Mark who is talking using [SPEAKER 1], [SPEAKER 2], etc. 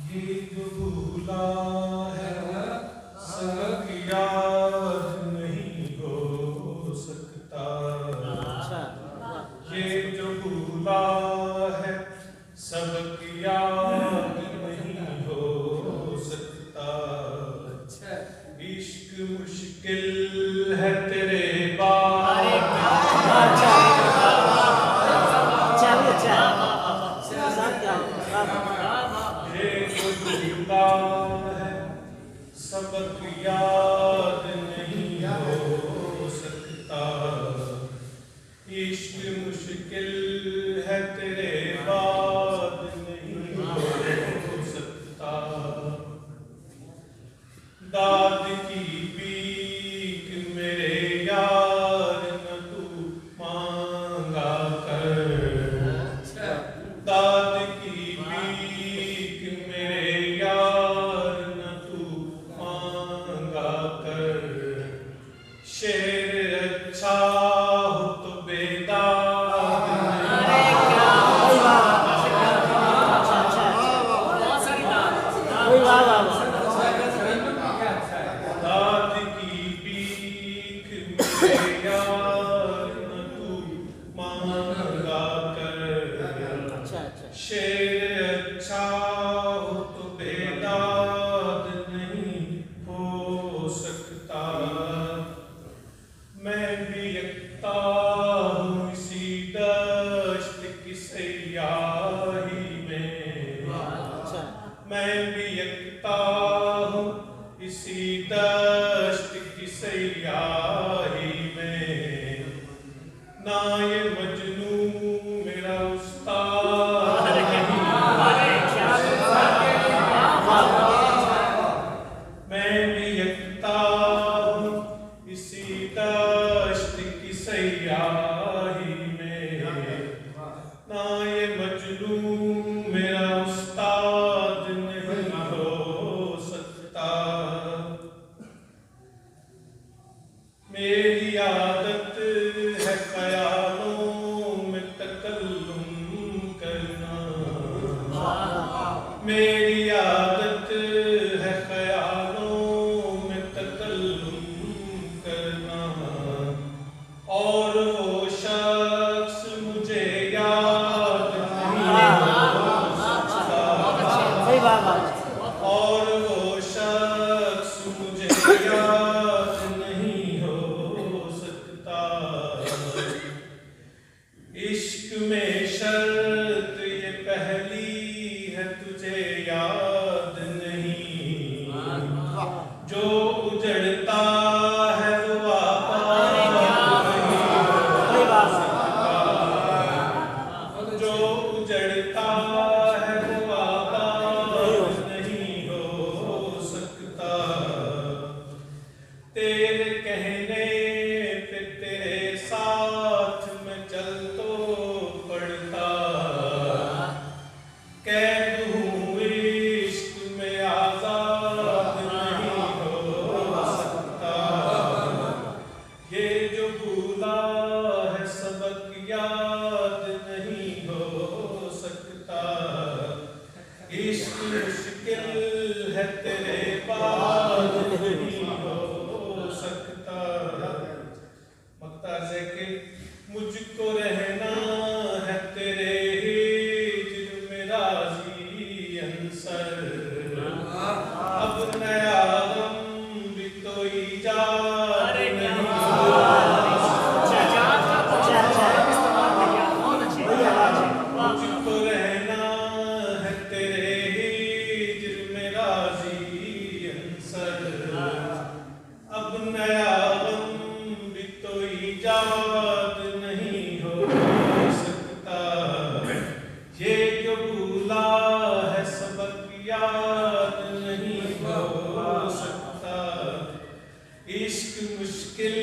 [SPEAKER 1] ये जो भूला है सब याद नहीं हो सकता। ये जो भूला है सब याद नहीं हो सकता। इश्क मुश्किल है तेरे बारे सबक याद नहीं हो सकता। इश्क मुश्किल है तेरे बाद नहीं हो सकता। दाद की भीख मेरे यार न तू मांगा कर। दाद की भीख मेरे यार न तू मांगा कर। शेर अच्छा हो तो बेदाग दाद की भीख मेरे यार न तू मांगा कर। शेर अच्छा हो तो बेदाग नहीं हो सकता। मैं भी यकता हूँ इसी दश्त की सयाही में। मैं भी यकता हूँ इसी दश्त की सयाही में। ना ये मजनू मेरा उस्ताद मैं भी यकता हूँ इसी दश्त की सयाही में। ना ये मजनू मेरा उस्ताद नहीं हो सकता। मेरी आदत है ख्यालों में तकल्लुम करना। मेरी आदत है ख्यालों में तकल्लुम करना। और वो शख्स मुझे याद नहीं हो सकता। और वो शख्स मुझे याद नहीं हो सकता। इश्क में शर्त ये पहली है तुझे याद नहीं। जो उजड़ता है वो आबाद नहीं हो सकता। जो उजड़ता है वो आबाद नहीं हो सकता। तेरे कहने पे तेरे साथ मैं चल तो पड़ता। कैद हूँ इश्क में आजाद नहीं हो सकता। ये जो भूला है सबक याद नहीं हो सकता। इश्क मुश्किल है तेरे बाद नहीं हो सकता। मक्ता ज़ैके मुझको रहना है तेरे हिज्र में राज़ी अंसर। अब नया गम भी तो ईजाद नहीं मुझको रहना है तेरे हिज्र में राज़ी अंसर। अब नया गम भी तो ईजाद नहीं हो सकता। ये जो भूला है सबक याद नहीं हो सकता। इश्क मुश्किल